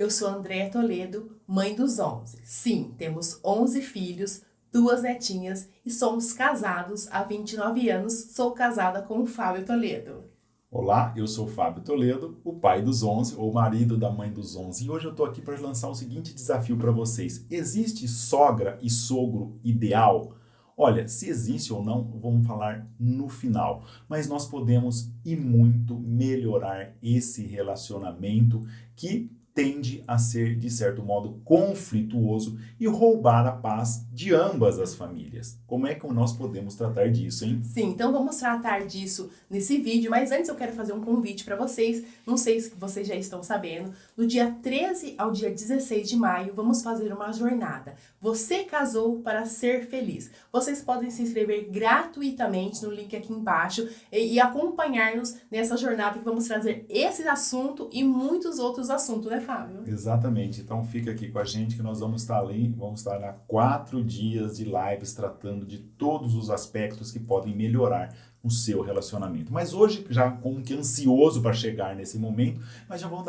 Eu sou Andréa Toledo, mãe dos 11. Sim, temos 11 filhos, 2 netinhas e somos casados há 29 anos. Sou casada com o Fábio Toledo. Olá, eu sou o Fábio Toledo, o pai dos 11, ou marido da mãe dos 11. E hoje eu estou aqui para lançar o seguinte desafio para vocês. Existe sogra e sogro ideal? Olha, se existe ou não, vamos falar no final. Mas nós podemos e muito melhorar esse relacionamento que tende a ser, de certo modo, conflituoso e roubar a paz de ambas as famílias. Como é que nós podemos tratar disso, hein? Sim, então vamos tratar disso nesse vídeo, mas antes eu quero fazer um convite para vocês. Não sei se vocês já estão sabendo, do dia 13 ao dia 16 de maio vamos fazer uma jornada. Você casou para ser feliz. Vocês podem se inscrever gratuitamente no link aqui embaixo e acompanhar-nos nessa jornada que vamos trazer esse assunto e muitos outros assuntos, né, Fábio? Exatamente. Então fica aqui com a gente que nós vamos estar ali, vamos estar há 4 dias de lives tratando de todos os aspectos que podem melhorar o seu relacionamento. Mas hoje, já como que ansioso para chegar nesse momento, mas já vou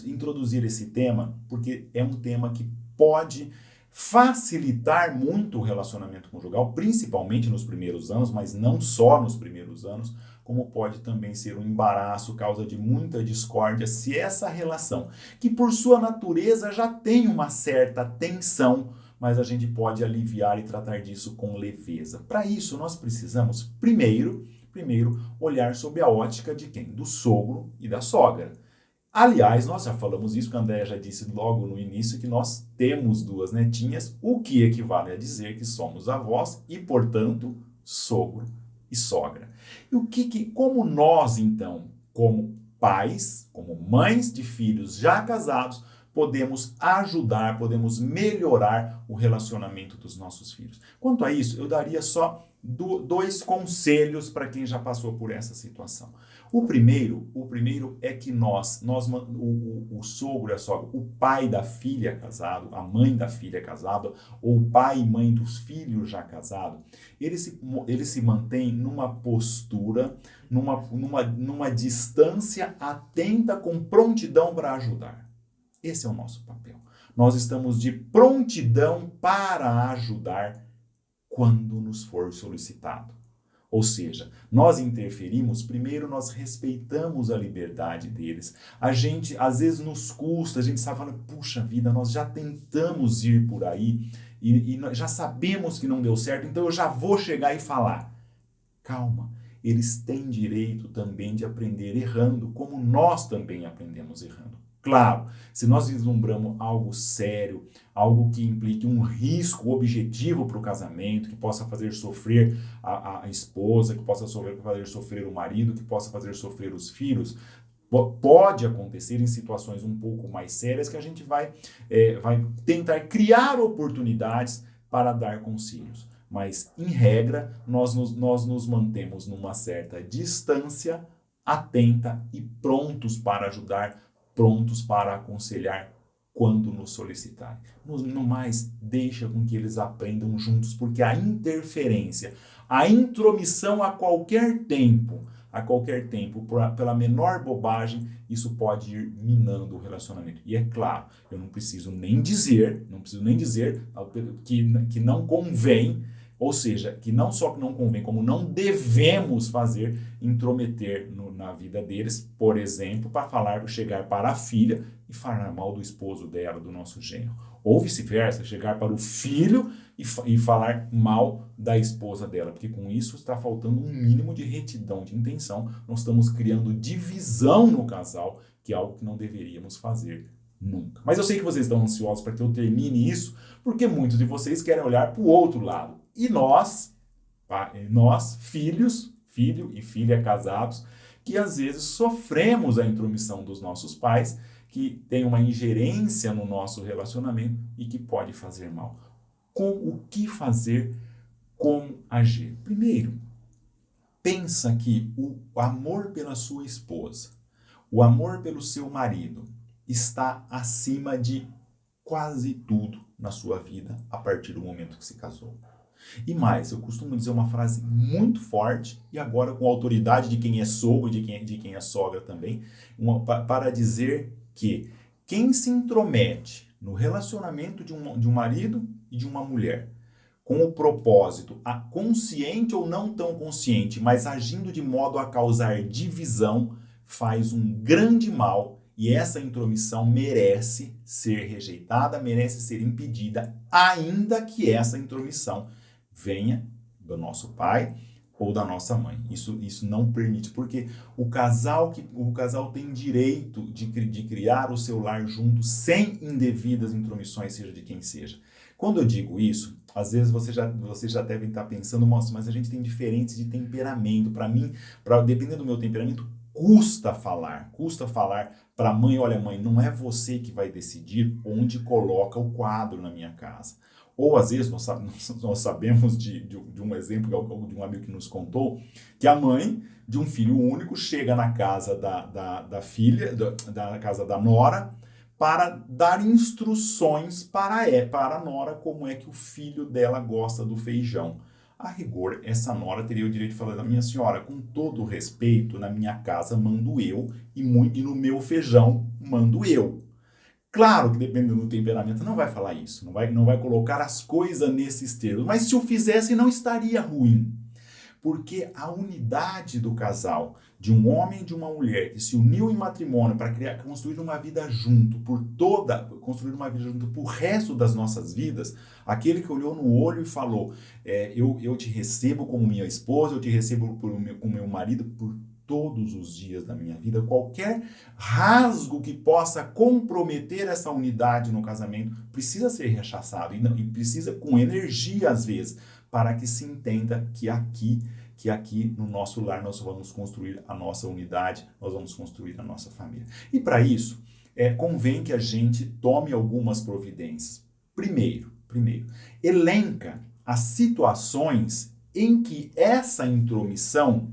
introduzir esse tema, porque é um tema que pode facilitar muito o relacionamento conjugal, principalmente nos primeiros anos, mas não só nos primeiros anos, como pode também ser um embaraço, causa de muita discórdia, se essa relação, que por sua natureza já tem uma certa tensão, mas a gente pode aliviar e tratar disso com leveza. Para isso, nós precisamos, primeiro, olhar sob a ótica de quem? Do sogro e da sogra. Aliás, nós já falamos isso, que a Andréa já disse logo no início, que nós temos 2 netinhas, o que equivale a dizer que somos avós e, portanto, sogro e sogra. E como nós, então, como pais, como mães de filhos já casados, podemos ajudar, podemos melhorar o relacionamento dos nossos filhos. Quanto a isso, eu daria só 2 conselhos para quem já passou por essa situação. O primeiro é que o sogro e a sogra, o pai da filha casado, a mãe da filha casada, ou o pai e mãe dos filhos já casados, ele se mantém numa postura, numa distância atenta com prontidão para ajudar. Esse é o nosso papel. Nós estamos de prontidão para ajudar quando nos for solicitado. Ou seja, nós interferimos, primeiro nós respeitamos a liberdade deles. A gente, às vezes nos custa, a gente sabe falando, puxa vida, nós já tentamos ir por aí e já sabemos que não deu certo, então eu já vou chegar e falar. Calma, eles têm direito também de aprender errando, como nós também aprendemos errando. Claro, se nós vislumbramos algo sério, algo que implique um risco objetivo para o casamento, que possa fazer sofrer a esposa, que possa fazer sofrer o marido, que possa fazer sofrer os filhos, pode acontecer em situações um pouco mais sérias que a gente vai tentar criar oportunidades para dar conselhos. Mas, em regra, nós nos mantemos numa certa distância, atenta e prontos para ajudar, prontos para aconselhar quando nos solicitarem. No mais, deixa com que eles aprendam juntos, porque a interferência, a intromissão a qualquer tempo, pela menor bobagem, isso pode ir minando o relacionamento. E é claro, eu não preciso nem dizer que não convém, ou seja, que não só que não convém, como não devemos fazer, intrometer na vida deles, por exemplo, para chegar para a filha e falar mal do esposo dela, do nosso genro. Ou vice-versa, chegar para o filho e falar mal da esposa dela, porque com isso está faltando um mínimo de retidão de intenção, nós estamos criando divisão no casal, que é algo que não deveríamos fazer nunca. Mas eu sei que vocês estão ansiosos para que eu termine isso, porque muitos de vocês querem olhar para o outro lado. E nós, filho e filha casados, que às vezes sofremos a intromissão dos nossos pais, que tem uma ingerência no nosso relacionamento e que pode fazer mal. O que fazer? Como agir? Primeiro, pensa que o amor pela sua esposa, o amor pelo seu marido, está acima de quase tudo na sua vida a partir do momento que se casou. E mais, eu costumo dizer uma frase muito forte, e agora com a autoridade de quem é sogro e de quem é sogra também, para dizer que quem se intromete no relacionamento de um marido e de uma mulher, com o propósito, consciente ou não tão consciente, mas agindo de modo a causar divisão, faz um grande mal e essa intromissão merece ser rejeitada, merece ser impedida, ainda que essa intromissão venha do nosso pai ou da nossa mãe. Isso não permite, porque o casal tem direito de criar o seu lar junto sem indevidas intromissões, seja de quem seja. Quando eu digo isso, às vezes vocês já devem estar pensando, nossa, mas a gente tem diferentes de temperamento. Para mim, dependendo do meu temperamento, custa falar para a mãe, olha mãe, não é você que vai decidir onde coloca o quadro na minha casa. Ou às vezes nós sabemos de um exemplo de um amigo que nos contou, que a mãe de um filho único chega na casa da filha, da casa da nora, para dar instruções para a nora como é que o filho dela gosta do feijão. A rigor, essa nora teria o direito de falar, minha senhora, com todo o respeito, na minha casa mando eu e no meu feijão mando eu. Claro que dependendo do temperamento não vai falar isso, não vai colocar as coisas nesses termos, mas se o fizesse não estaria ruim. Porque a unidade do casal, de um homem e de uma mulher que se uniu em matrimônio para construir uma vida junto, construir uma vida junto por resto das nossas vidas, aquele que olhou no olho e falou, eu te recebo como minha esposa, eu te recebo como meu marido por todos os dias da minha vida, qualquer rasgo que possa comprometer essa unidade no casamento precisa ser rechaçado e precisa com energia às vezes, para que se entenda que aqui no nosso lar nós vamos construir a nossa unidade, nós vamos construir a nossa família. E para isso, convém que a gente tome algumas providências. Primeiro, elenca as situações em que essa intromissão,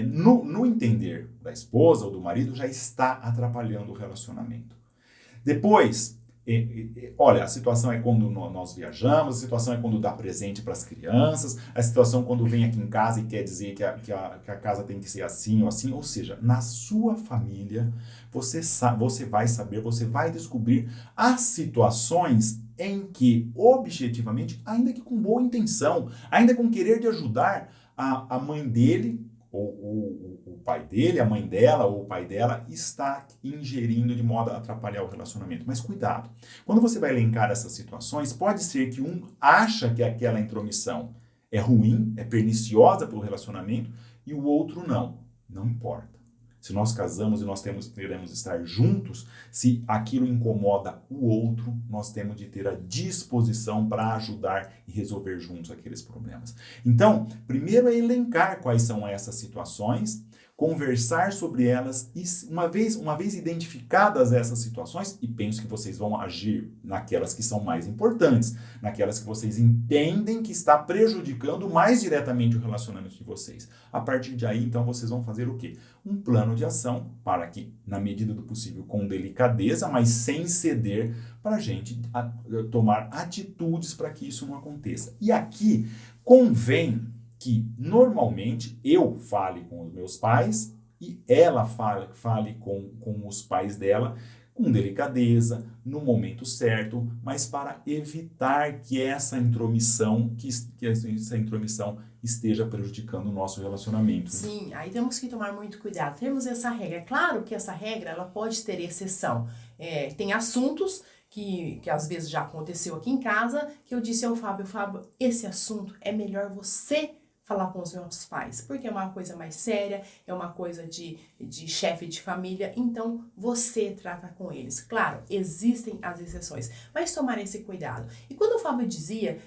no entender da esposa ou do marido, já está atrapalhando o relacionamento. Depois, olha, a situação é quando nós viajamos, a situação é quando dá presente para as crianças, a situação quando vem aqui em casa e quer dizer que a casa tem que ser assim ou assim, ou seja, na sua família você vai saber, você vai descobrir as situações em que, objetivamente, ainda que com boa intenção, ainda com querer de ajudar, a mãe dele, ou o pai dele, a mãe dela ou o pai dela está ingerindo de modo a atrapalhar o relacionamento. Mas cuidado, quando você vai elencar essas situações, pode ser que um acha que aquela intromissão é ruim, é perniciosa para o relacionamento, e o outro não. Não importa. Se nós casamos e nós queremos estar juntos, se aquilo incomoda o outro, nós temos de ter a disposição para ajudar e resolver juntos aqueles problemas. Então, primeiro é elencar quais são essas situações, conversar sobre elas e uma vez identificadas essas situações, e penso que vocês vão agir naquelas que são mais importantes, naquelas que vocês entendem que está prejudicando mais diretamente o relacionamento de vocês. A partir de aí, então, vocês vão fazer o quê? Um plano de ação para que, na medida do possível, com delicadeza, mas sem ceder, para a gente tomar atitudes para que isso não aconteça. E aqui convém que, normalmente, eu fale com os meus pais e ela fale com os pais dela com delicadeza, no momento certo, mas para evitar que essa intromissão esteja prejudicando o nosso relacionamento. Sim, aí temos que tomar muito cuidado. Temos essa regra. É claro que essa regra ela pode ter exceção. Tem assuntos que às vezes já aconteceu aqui em casa, que eu disse ao Fábio, esse assunto é melhor você falar com os meus pais, porque é uma coisa mais séria, é uma coisa de chefe de família, então você trata com eles. Claro, existem as exceções, mas tomar esse cuidado. E quando o Fábio dizia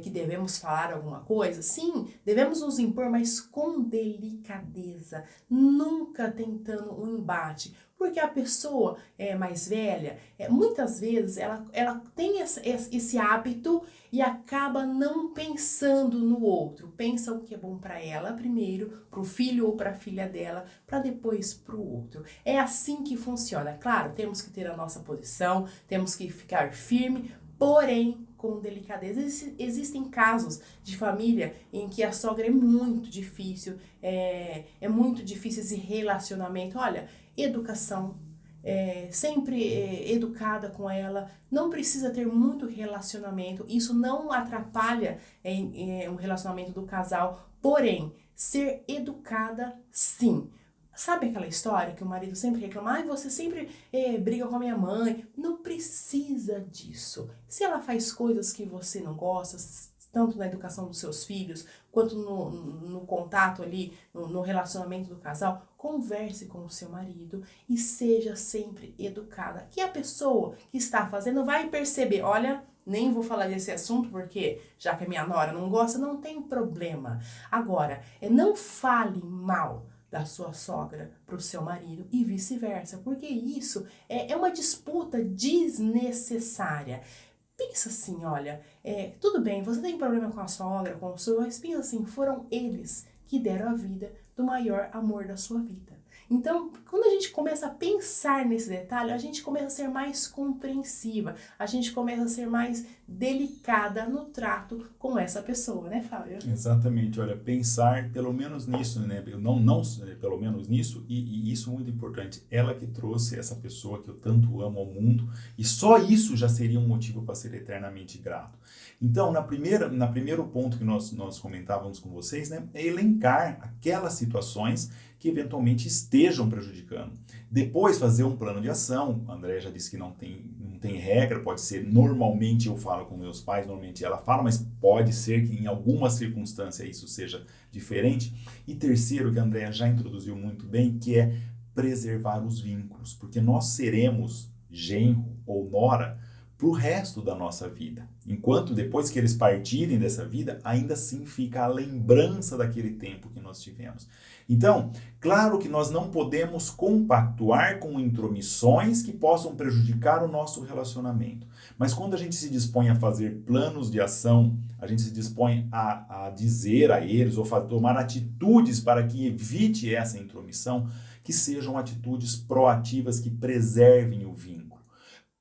que devemos falar alguma coisa, sim, devemos nos impor, mas com delicadeza, nunca tentando um embate, porque a pessoa mais velha, muitas vezes ela tem esse hábito e acaba não pensando no outro. Pensa o que é bom para ela primeiro, para o filho ou para a filha dela, para depois para o outro. É assim que funciona. Claro, temos que ter a nossa posição, temos que ficar firme, porém com delicadeza. Existem casos de família em que a sogra é muito difícil, é muito difícil esse relacionamento. Olha, educação, sempre educada com ela, não precisa ter muito relacionamento, isso não atrapalha o relacionamento do casal, porém, ser educada sim. Sabe aquela história que o marido sempre reclama, ai, você sempre briga com a minha mãe? Não precisa disso. Se ela faz coisas que você não gosta, tanto na educação dos seus filhos, quanto no contato ali, no relacionamento do casal, converse com o seu marido e seja sempre educada. Que a pessoa que está fazendo vai perceber, olha, nem vou falar desse assunto porque, já que a minha nora não gosta, não tem problema. Agora, não fale mal da sua sogra para o seu marido e vice-versa, porque isso é uma disputa desnecessária. Pensa assim, olha, tudo bem, você tem problema com a sogra, com o seu, mas pensa assim, foram eles que deram a vida do maior amor da sua vida. Então, quando a gente começa a pensar nesse detalhe, a gente começa a ser mais compreensiva, a gente começa a ser mais delicada no trato com essa pessoa, né, Fábio? Exatamente, olha, pensar pelo menos nisso, né? Não pelo menos nisso, e isso é muito importante. Ela que trouxe essa pessoa que eu tanto amo ao mundo, e só isso já seria um motivo para ser eternamente grato. Então, na primeiro ponto que nós comentávamos com vocês, né, é elencar aquelas situações que eventualmente estejam prejudicando. Depois fazer um plano de ação. A Andréia já disse que não tem regra, pode ser normalmente eu falo com meus pais, normalmente ela fala, mas pode ser que em alguma circunstância isso seja diferente. E terceiro, que a Andréia já introduziu muito bem, que é preservar os vínculos, porque nós seremos genro ou nora para o resto da nossa vida. Enquanto depois que eles partirem dessa vida, ainda assim fica a lembrança daquele tempo que nós tivemos. Então, claro que nós não podemos compactuar com intromissões que possam prejudicar o nosso relacionamento. Mas quando a gente se dispõe a fazer planos de ação, a gente se dispõe a dizer a eles ou tomar atitudes para que evite essa intromissão, que sejam atitudes proativas que preservem o vínculo.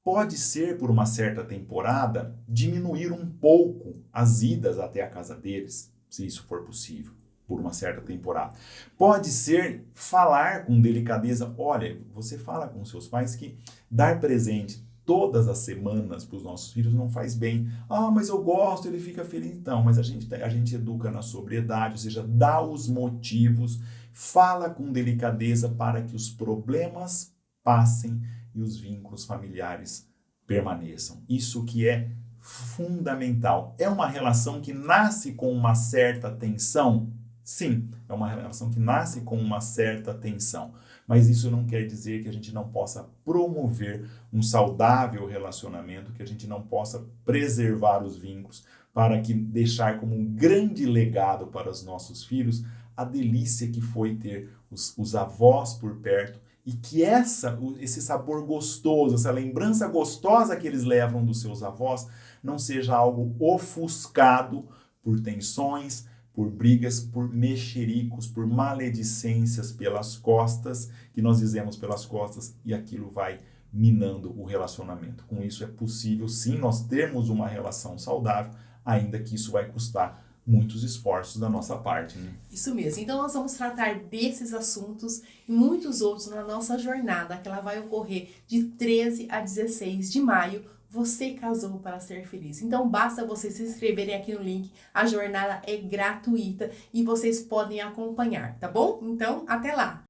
Pode ser, por uma certa temporada, diminuir um pouco as idas até a casa deles, se isso for possível, por uma certa temporada. Pode ser falar com delicadeza. Olha, você fala com seus pais que dar presente todas as semanas para os nossos filhos não faz bem. Ah, mas eu gosto, ele fica feliz. Então, mas a gente educa na sobriedade, ou seja, dá os motivos, fala com delicadeza para que os problemas passem e os vínculos familiares permaneçam. Isso que é fundamental. É uma relação que nasce com uma certa tensão? Sim, é uma relação que nasce com uma certa tensão. Mas isso não quer dizer que a gente não possa promover um saudável relacionamento, que a gente não possa preservar os vínculos para que deixar como um grande legado para os nossos filhos a delícia que foi ter os avós por perto, e que esse sabor gostoso, essa lembrança gostosa que eles levam dos seus avós, não seja algo ofuscado por tensões, por brigas, por mexericos, por maledicências pelas costas, que nós dizemos pelas costas, e aquilo vai minando o relacionamento. Com isso é possível, sim, nós termos uma relação saudável, ainda que isso vai custar muitos esforços da nossa parte, né? Isso mesmo. Então nós vamos tratar desses assuntos e muitos outros na nossa jornada, que ela vai ocorrer de 13 a 16 de maio. Você casou para ser feliz. Então basta vocês se inscreverem aqui no link. A jornada é gratuita e vocês podem acompanhar, tá bom? Então, até lá!